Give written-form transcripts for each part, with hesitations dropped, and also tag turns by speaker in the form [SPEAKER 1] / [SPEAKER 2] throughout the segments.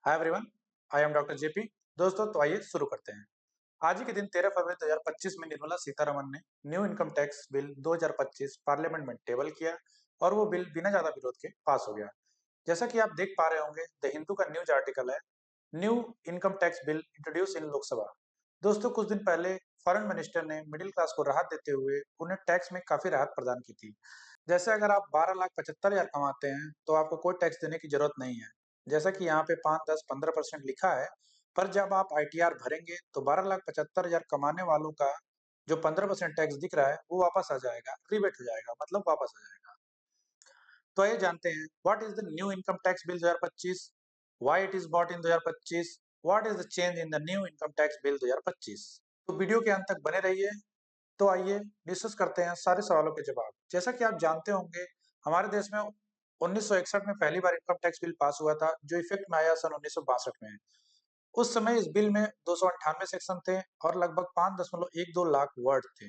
[SPEAKER 1] Hi everyone, I am doctor JP. दोस्तों, तो आइए शुरू करते हैं। आज ही के दिन 13 फरवरी 2025 में निर्मला सीतारमण ने new income tax bill 2025 parliament में टेबल किया और वो बिल बिना ज्यादा विरोध के पास हो गया। जैसा कि आप देख पा रहे होंगे, द हिंदू का न्यूज आर्टिकल है, new income tax bill introduce इन लोकसभा। दोस्तों, कुछ दिन पहले फॉरेन मिनिस्टर ने मिडिल क्लास को राहत देते हुए उन्हें टैक्स में काफी राहत प्रदान की थी। जैसे अगर आप 12,75,000 कमाते हैं तो आपको कोई टैक्स देने की जरूरत नहीं है, जैसा कि यहाँ पे 5, 10, 15% लिखा है। पर जब आप आईटीआर भरेंगे तो 12,75,000 कमाने वालों का जो 15% टैक्स दिख रहा है वो वापस आ जाएगा, रिबेट हो जाएगा, मतलब वापस आ जाएगा। तो आइए जानते हैं what is the new income tax bill 2025, why it is bought in 2025, what is the change in the new income tax bill 2025। तो वीडियो के अंत तक बने रहिए। तो आइए डिस्कस करते हैं सारे सवालों के जवाब। जैसा कि आप जानते होंगे, हमारे देश में 1961 में पहली बार इनकम टैक्स बिल पास हुआ था, जो इफेक्ट में आया सन 1962 में। उस समय इस बिल में 298 सेक्शन थे और लगभग 5.12 लाख वर्ड थे।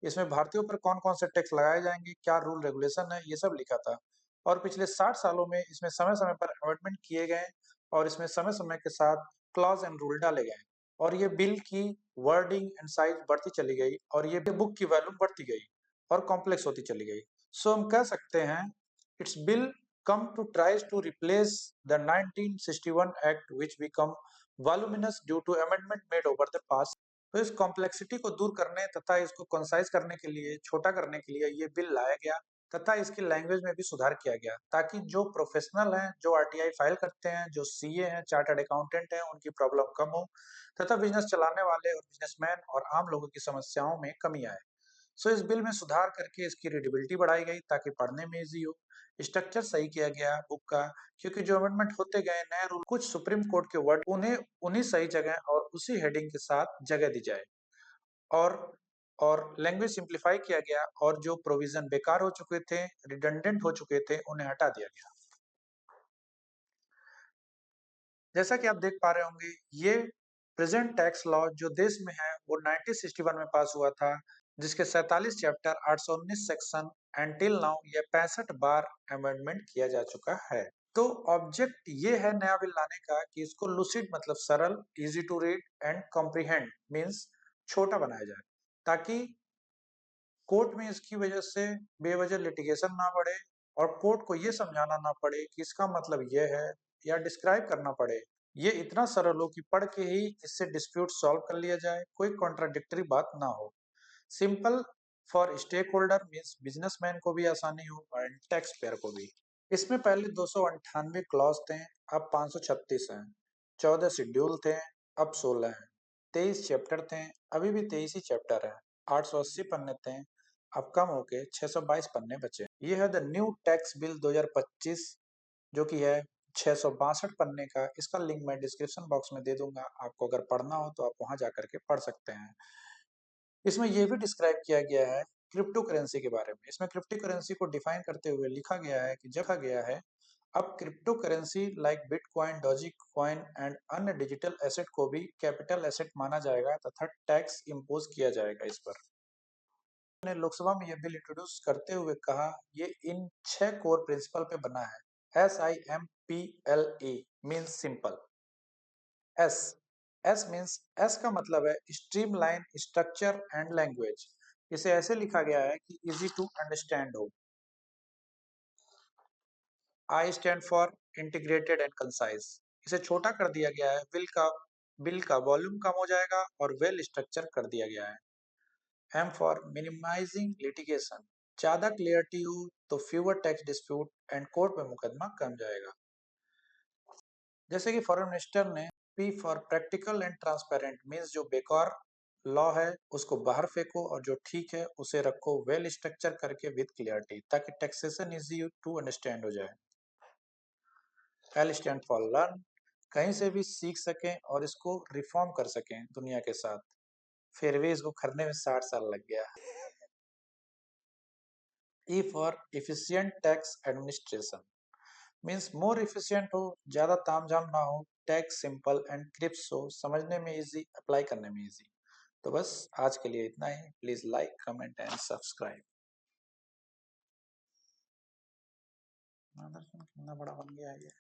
[SPEAKER 1] इसमें भारतीयों पर कौन कौन से टैक्स लगाए जाएंगे, क्या रूल रेगुलेशन है, ये सब लिखा था। और पिछले 60 सालों में इसमें समय समय पर अमेंडमेंट किए गए और इसमें समय समय के साथ क्लॉज एंड रूल डाले गए और ये बिल की वर्डिंग एंड साइज बढ़ती चली गई और ये बुक की वॉल्यूम बढ़ती गई और कॉम्प्लेक्स होती चली गई। सो हम कह सकते हैं it's bill come to tries to replace the 1961 act which become voluminous due to amendment made over the past। तो इस कॉम्प्लेक्सिटी को दूर करने तथा इसको कंसाइज करने के लिए, छोटा करने के लिए ये बिल लाया गया तथा इसकी लैंग्वेज में भी सुधार किया गया, ताकि जो प्रोफेशनल हैं, जो आरटीआई फाइल करते हैं, जो सीए हैं, चार्टर्ड अकाउंटेंट हैं, उनकी प्रॉब्लम कम हो तथा बिजनेस चलाने वाले और बिजनेसमैन और आम लोगों की समस्याओं में कमी आए। सो इस बिल में सुधार करके इसकी रीडेबिलिटी बढ़ाई गई ताकि पढ़ने में इजी हो। स्ट्रक्चर सही किया गया बुक का, क्योंकि जो अमेंडमेंट होते गए नए रूल, कुछ सुप्रीम कोर्ट के वर्ड उन्हें उन्हीं सही जगह और उसी हेडिंग के साथ जगह दी जाए। और लैंग्वेज सिंप्लीफाई किया गया और जो प्रोविजन बेकार हो चुके थे, रिडंडेंट हो चुके थे, उन्हें हटा दिया गया। जैसा कि आप देख पा रहे होंगे, ये प्रेजेंट टैक्स लॉ जो देश में है वो 1961 में पास हुआ था, जिसके 47 chapter, 819 section and till now ये 65 बार अमेंडमेंट किया जा चुका है। तो ऑब्जेक्ट ये है नया बिल लाने का कि इसको लुसिड मतलब सरल, easy to read and comprehend means छोटा बनाया जाए, ताकि कोर्ट में इसकी वजह से बेवजह लिटिगेशन ना बढ़े और कोर्ट को ये समझाना ना पड़े कि इसका मतलब ये है, या डिस्क्राइब करना पड़े। ये इतना सरल हो कि पढ़ के ही इससे डिस्प्यूट सॉल्व कर लिया जाए, कोई कॉन्ट्राडिक्टरी बात ना हो। Simple for stakeholder means businessman को भी आसानी हो और टैक्स पेयर को भी। इसमें पहले 298 क्लॉज थे, अब 536 हैं। 14 शेड्यूल थे, अब 16 हैं। 23 चैप्टर थे, अभी भी 23 ही चैप्टर है। 880 पन्ने थे, अब कम होके 622 पन्ने बचे। ये है द न्यू टैक्स बिल 2025, जो कि है 662 पन्ने का। इसका लिंक मैं डिस्क्रिप्शन बॉक्स में दे दूंगा, आपको अगर पढ़ना हो तो आप वहां जाकर के पढ़ सकते हैं। इसमें यह भी डिस्क्राइब किया गया है क्रिप्टो करेंसी के बारे में। इसमें क्रिप्टो करेंसी को डिफाइन करते हुए लिखा गया है कि जगह गया है अब crypto currency like bitcoin, Doge coin and अन्य डिजिटल एसेट को भी कैपिटल एसेट माना जाएगा तथा टैक्स इम्पोज किया जाएगा इस पर। ने लोकसभा में यह बिल इंट्रोड्यूस करते हुए कहा, ये इन 6 कोर प्रिंसिपल पे बना है। SIMPLE means simple. S S means, S का मतलब है स्ट्रीमलाइन, स्ट्रक्चर एंड लैंग्वेज। इसे ऐसे लिखा गया है कि इजी टू अंडरस्टैंड हो। I stand for integrated and concise. इसे छोटा कर दिया गया है, बिल का वॉल्यूम कम हो जाएगा और वेल स्ट्रक्चर कर दिया गया है। एम फॉर मिनिमाइजिंग लिटिगेशन, ज्यादा क्लियरिटी हो तो fewer tax dispute and court में मुकदमा कम जाएगा। जैसे कि फॉरेन मिनिस्टर ने P for practical and transparent means, जो बेकार लॉ है उसको बाहर फेंको और जो ठीक है उसे रखो वेल स्ट्रक्चर करके विद क्लियरिटी, ताकि टैक्सेशन इजी टू अंडरस्टैंड हो जाए। एल स्टैंड फॉर लर्न, कहीं से भी सीख सकें और इसको रिफॉर्म कर सकें दुनिया के साथ। फिर भी इसको करने में 60 साल लग गया। E for efficient tax administration means more efficient हो, ज्यादा तामझाम ना हो, टैक्स सिंपल एंड क्रिप्स हो, समझने में इजी, अप्लाई करने में इजी। तो बस आज के लिए इतना ही। Please like, comment and subscribe. कितना बड़ा बन गया है ये।